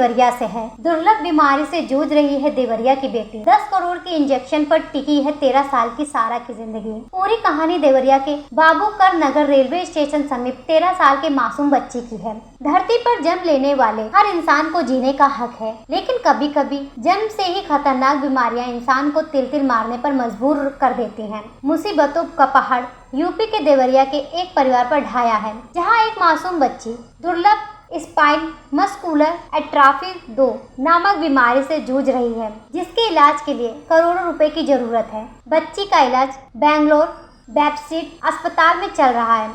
देवरिया से है। दुर्लभ बीमारी से जूझ रही है देवरिया की बेटी। 10 करोड़ के इंजेक्शन पर टिकी है 13 साल की सारा की जिंदगी। पूरी कहानी देवरिया के बाबूकर नगर रेलवे स्टेशन समीप 13 साल के मासूम बच्ची की है। धरती पर जन्म लेने वाले हर इंसान को जीने का हक है, लेकिन कभी कभी जन्म से ही खतरनाक बीमारियां इंसान को तिल तिल मारने पर मजबूर कर देती हैं। मुसीबतों का पहाड़ यूपी के देवरिया के एक परिवार पर ढाया है, जहां एक मासूम बच्ची दुर्लभ स्पाइन मस्कुलर एट्रोफी 2 नामक बीमारी से जूझ रही है, जिसके इलाज के लिए करोड़ों रुपए की जरूरत है। बच्ची का इलाज बेंगलोर बैप्टिस्ट अस्पताल में चल रहा है।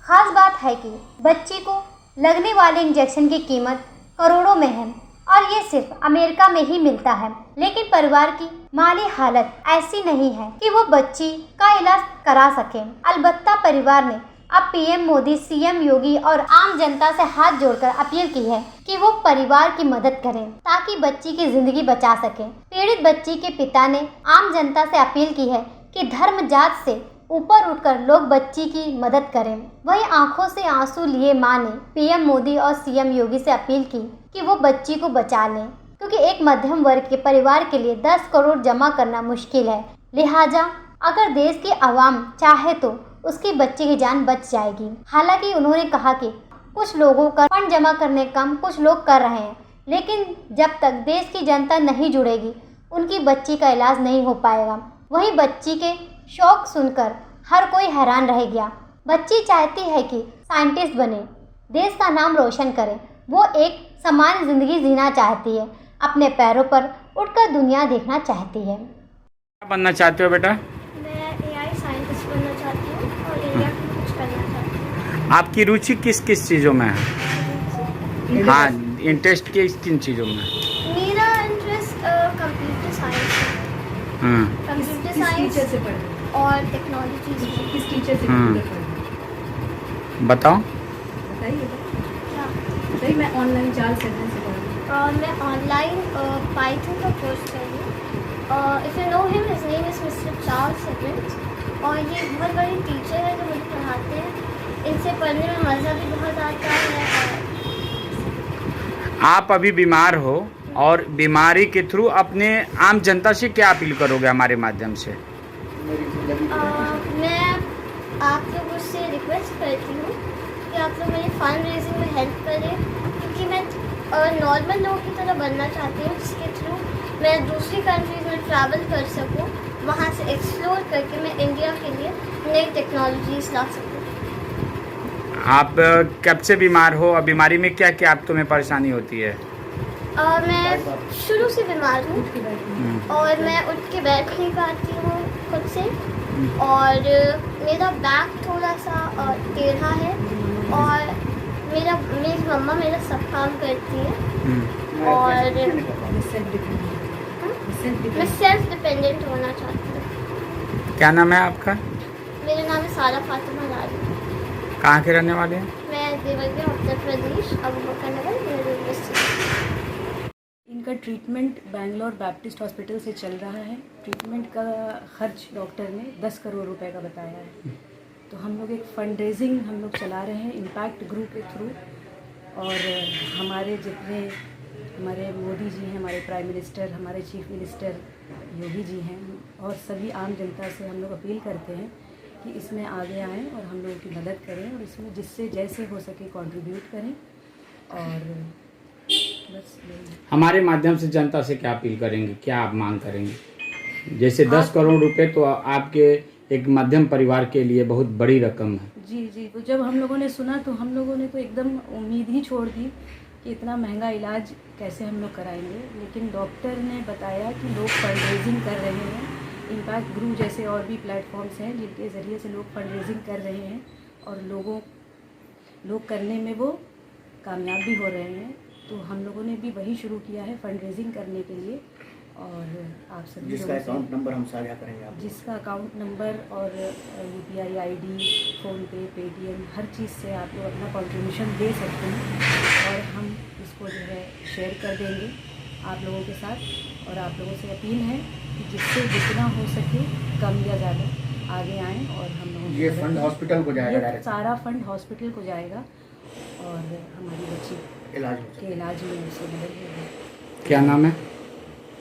खास बात है कि बच्ची को लगने वाले इंजेक्शन की कीमत करोड़ों में है और ये सिर्फ अमेरिका में ही मिलता है। लेकिन परिवार की माली हालत ऐसी नहीं है कि वो बच्ची का इलाज करा सके। अलबत्ता परिवार ने अब पीएम मोदी, सीएम योगी और आम जनता से हाथ जोड़कर अपील की है कि वो परिवार की मदद करें ताकि बच्ची की जिंदगी बचा सके। पीड़ित बच्ची के पिता ने आम जनता से अपील की है कि धर्म जात से ऊपर उठकर लोग बच्ची की मदद करें। वहीं आंखों से आंसू लिए मां ने पीएम मोदी और सीएम योगी से अपील की कि वो बच्ची को बचा लें, क्योंकि एक मध्यम वर्ग के परिवार के लिए 10 करोड़ जमा करना मुश्किल है। लिहाजा अगर देश की आवाम चाहे तो उसकी बच्ची की जान बच जाएगी। हालांकि उन्होंने कहा कि कुछ लोगों का फंड जमा करने कम कुछ लोग कर रहे हैं, लेकिन जब तक देश की जनता नहीं जुड़ेगी उनकी बच्ची का इलाज नहीं हो पाएगा। वहीं बच्ची के शौक सुनकर हर कोई हैरान रह गया। बच्ची चाहती है कि साइंटिस्ट बने, देश का नाम रोशन करे। वो एक समान जिंदगी जीना चाहती है, अपने पैरों पर उठकर दुनिया देखना चाहती है। क्या बनना चाहते हो बेटा? मैं एआई साइंटिस्ट बनना चाहती हूँ और इंडिया में कुछ करना चाहती हूँ। आपकी रुचि किस किस चीज़ों में है? हाँ, इंटरेस्ट किन चीज़ों में? मेरा इंटरेस्ट कंप्यूटर साइंस है। हाँ। कंप्यूटर साइंस और टेक्नोलॉजी। किस टीचर से बताओ। बताइए क्या? बताइए। मैं ऑनलाइन 4 सेकंड से पढ़ रही हूँ। मैं ऑनलाइन पाइथन का कोर्स कर रही हूँ। If you know him, his name is mister Charles Edwins और ये बहुत बड़े टीचर है जो मुझे पढ़ाते हैं। इनसे पढ़ने में मज़ा भी बहुत आता है। आप अभी बीमार हो और बीमारी के थ्रू अपने आम जनता से क्या अपील करोगे हमारे माध्यम से? मैं आप लोगों से रिक्वेस्ट करती हूँ कि आप लोग मेरी फंड रेजिंग में हेल्प करें, क्योंकि मैं नॉर्मल लोगों की तरह बनना चाहती हूँ, जिसके थ्रू मैं दूसरी कंट्रीज में ट्रैवल कर सकूँ, वहाँ से एक्सप्लोर करके मैं इंडिया के लिए नई टेक्नोलॉजीज ला सकूँ। आप कब से बीमार हो और बीमारी में क्या क्या आप तुम्हें परेशानी होती है? मैं शुरू से बीमार हूँ और मैं उठ के बैठ नहीं पाती हूँ खुद से, और मेरा बैक थोड़ा सा टेढ़ा है और मेरी मम्मा मेरा सब काम करती है और मैं सेल्फ डिपेंडेंट होना चाहती हूँ। क्या नाम है आपका? मेरा नाम है सारा फातिमा लारी। कहाँ के रहने वाले हैं? मैं देवरिया उत्तर प्रदेश अबूबकर नगर रेलवे स्टेशन। इनका ट्रीटमेंट बेंगलोर बैप्टिस्ट हॉस्पिटल से चल रहा है। ट्रीटमेंट का खर्च डॉक्टर ने 10 करोड़ रुपए का बताया है। तो हम लोग एक फंड रेजिंग हम लोग चला रहे हैं इम्पैक्ट ग्रुप के थ्रू, और हमारे जितने हमारे मोदी जी हैं, हमारे प्राइम मिनिस्टर, हमारे चीफ मिनिस्टर योगी जी हैं, और सभी आम जनता से हम लोग अपील करते हैं कि इसमें आगे आएँ और हम लोगों की मदद करें, और इसमें जिससे जैसे हो सके कंट्रीब्यूट करें। और बस हमारे माध्यम से जनता से क्या अपील करेंगे, क्या आप मांग करेंगे? जैसे 10 करोड़ रुपए तो आपके एक मध्यम परिवार के लिए बहुत बड़ी रकम है। जी जी, तो जब हम लोगों ने सुना तो हम लोगों ने तो एकदम उम्मीद ही छोड़ दी कि इतना महंगा इलाज कैसे हम लोग कराएंगे। लेकिन डॉक्टर ने बताया कि लोग फंड रेजिंग कर रहे हैं, इम्पैक्ट ग्रुप जैसे और भी प्लेटफॉर्म्स हैं जिनके ज़रिए से लोग फंड रेजिंग कर रहे हैं, और लोग करने में वो कामयाब भी हो रहे हैं। तो हम लोगों ने भी वही शुरू किया है फंड रेजिंग करने के लिए। और आप सभी जिसका अकाउंट नंबर हम साझा करेंगे जिसका अकाउंट नंबर और UPI ID, फ़ोनपे, पेटीएम, हर चीज़ से आप लोग अपना कंट्रीब्यूशन दे सकते हैं, और हम इसको जो है शेयर कर देंगे आप लोगों के साथ। और आप लोगों से अपील है कि जिससे जितना हो सके कम या ज़्यादा आगे आएँ, और हम लोगों ये फंड हॉस्पिटल को जाएगा, सारा फंड हॉस्पिटल को जाएगा, और हमारी बच्ची इलाज हो के सके। इलाज में उसे मदद मिले। क्या नाम है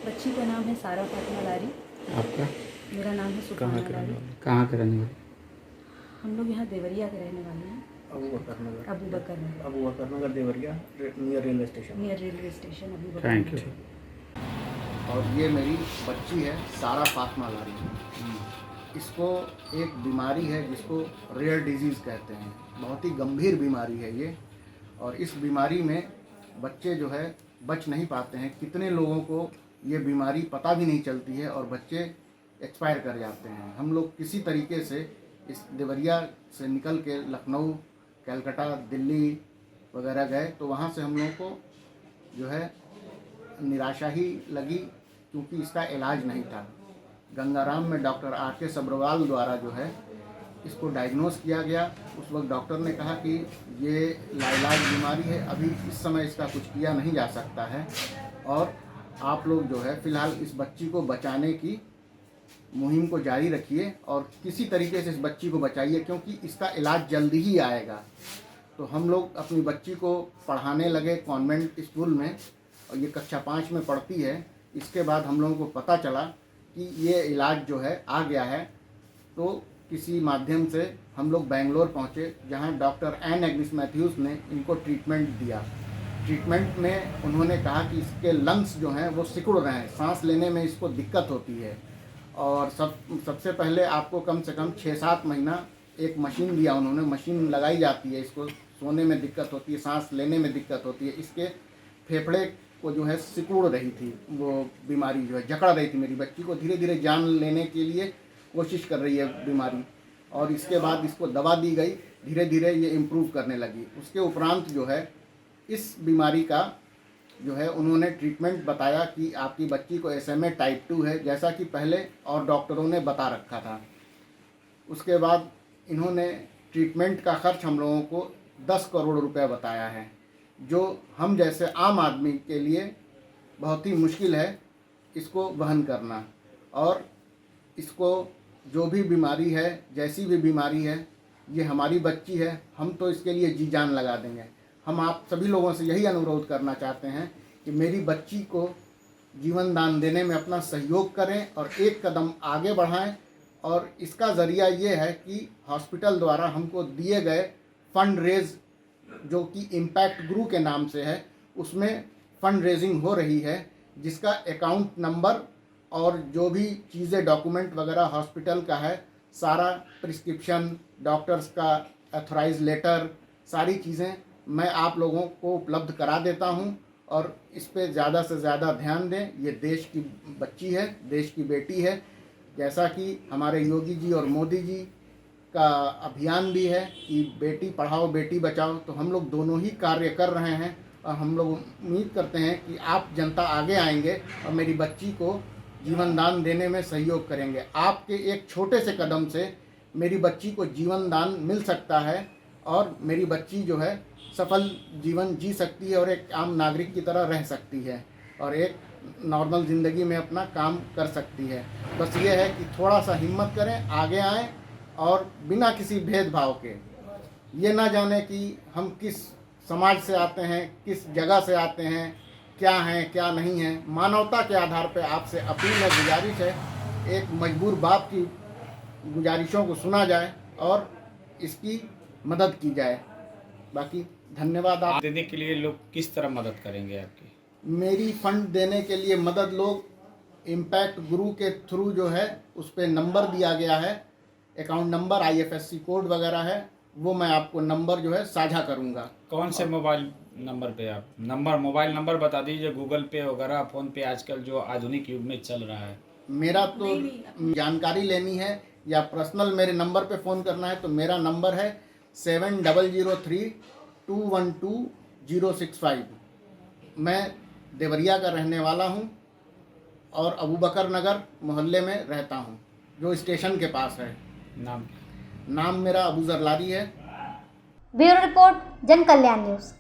बच्ची का नाम है सारा फातिमा लारी, आपका? मेरा नाम है सुफाना लारी। कहाँ के रहने वाले? हम लोग यहाँ देवरिया के रहने वाले हैं, Abu Bakar Nagar, Abu Bakar Nagar, Abu Bakar Nagar Deoria, near railway station. Near railway station Abu Bakar thank Nagar. You. और ये मेरी बच्ची है सारा फातिमा लारी। इसको एक बीमारी है जिसको रेयर डिजीज़ कहते हैं, बहुत ही गंभीर बीमारी है ये। और इस बीमारी में बच्चे जो है बच नहीं पाते हैं। कितने लोगों को ये बीमारी पता भी नहीं चलती है और बच्चे एक्सपायर कर जाते हैं। हम लोग किसी तरीके से इस देवरिया से निकल के लखनऊ, कलकत्ता, दिल्ली वगैरह गए तो वहाँ से हम लोगों को जो है निराशा ही लगी, क्योंकि इसका इलाज नहीं था। गंगाराम में डॉक्टर R.K. सब्रवाल द्वारा जो है इसको डायग्नोस किया गया। उस वक्त डॉक्टर ने कहा कि ये लाइलाज बीमारी है, अभी इस समय इसका कुछ किया नहीं जा सकता है और आप लोग जो है फ़िलहाल इस बच्ची को बचाने की मुहिम को जारी रखिए और किसी तरीके से इस बच्ची को बचाइए, क्योंकि इसका इलाज जल्दी ही आएगा। तो हम लोग अपनी बच्ची को पढ़ाने लगे कॉन्वेंट स्कूल में, और ये कक्षा 5 में पढ़ती है। इसके बाद हम लोगों को पता चला कि ये इलाज जो है आ गया है, तो किसी माध्यम से हम लोग बेंगलोर पहुँचे, जहाँ डॉक्टर एन एग्निस मैथ्यूज़ ने इनको ट्रीटमेंट दिया। ट्रीटमेंट में उन्होंने कहा कि इसके लंग्स जो हैं वो सिकुड़ रहे हैं, सांस लेने में इसको दिक्कत होती है और सबसे पहले आपको कम से कम 6-7 महीना एक मशीन दिया उन्होंने। मशीन लगाई जाती है, इसको सोने में दिक्कत होती है, सांस लेने में दिक्कत होती है। इसके फेफड़े को जो है सिकुड़ रही थी, वो बीमारी जो है जकड़ रही थी मेरी बच्ची को। धीरे धीरे जान लेने के लिए कोशिश कर रही है बीमारी, और इसके बाद इसको दवा दी गई, धीरे धीरे ये इम्प्रूव करने लगी। उसके उपरांत जो है इस बीमारी का जो है उन्होंने ट्रीटमेंट बताया कि आपकी बच्ची को SMA टाइप 2 है, जैसा कि पहले और डॉक्टरों ने बता रखा था। उसके बाद इन्होंने ट्रीटमेंट का खर्च हम लोगों को 10 करोड़ रुपए बताया है, जो हम जैसे आम आदमी के लिए बहुत ही मुश्किल है इसको वहन करना। और इसको जो भी बीमारी है, जैसी भी बीमारी है, ये हमारी बच्ची है, हम तो इसके लिए जी जान लगा देंगे। हम आप सभी लोगों से यही अनुरोध करना चाहते हैं कि मेरी बच्ची को जीवन दान देने में अपना सहयोग करें और एक कदम आगे बढ़ाएं। और इसका ज़रिया ये है कि हॉस्पिटल द्वारा हमको दिए गए फंड रेज, जो कि इम्पैक्ट गुरु के नाम से है, उसमें फंड रेजिंग हो रही है, जिसका अकाउंट नंबर और जो भी चीज़ें डॉक्यूमेंट वगैरह हॉस्पिटल का है, सारा प्रिस्क्रिप्शन, डॉक्टर्स का अथोराइज लेटर, सारी चीज़ें मैं आप लोगों को उपलब्ध करा देता हूं। और इस पे ज़्यादा से ज़्यादा ध्यान दें। ये देश की बच्ची है, देश की बेटी है। जैसा कि हमारे योगी जी और मोदी जी का अभियान भी है कि बेटी पढ़ाओ बेटी बचाओ, तो हम लोग दोनों ही कार्य कर रहे हैं और हम लोग उम्मीद करते हैं कि आप जनता आगे आएंगे और मेरी बच्ची को जीवन दान देने में सहयोग करेंगे। आपके एक छोटे से कदम से मेरी बच्ची को जीवन दान मिल सकता है और मेरी बच्ची जो है सफल जीवन जी सकती है और एक आम नागरिक की तरह रह सकती है और एक नॉर्मल ज़िंदगी में अपना काम कर सकती है। बस ये है कि थोड़ा सा हिम्मत करें, आगे आएँ और बिना किसी भेदभाव के, ये ना जाने कि हम किस समाज से आते हैं, किस जगह से आते हैं, क्या हैं क्या नहीं हैं। मानवता के आधार पर आपसे अपील है, गुजारिश है, एक मजबूर बाप की गुजारिशों को सुना जाए और इसकी मदद की जाए। बाकी धन्यवाद। आप देने के लिए लोग किस तरह मदद करेंगे आपकी? मेरी फंड देने के लिए मदद लोग इम्पैक्ट गुरु के थ्रू जो है उस पर नंबर दिया गया है, अकाउंट नंबर, IFSC कोड वगैरह है, वो मैं आपको नंबर जो है साझा करूंगा। कौन से मोबाइल नंबर पे आप मोबाइल नंबर बता दीजिए, गूगल पे वगैरह, फ़ोन पे आजकल जो आधुनिक युग में चल रहा है। मेरा तो जानकारी लेनी है या पर्सनल मेरे नंबर पे फ़ोन करना है तो मेरा नंबर है 7003-212-065। मैं देवरिया का रहने वाला हूं और अबू बकर नगर मोहल्ले में रहता हूं, जो स्टेशन के पास है। नाम मेरा अबू जरलारी है। ब्यूरो रिपोर्ट, जन कल्याण न्यूज़।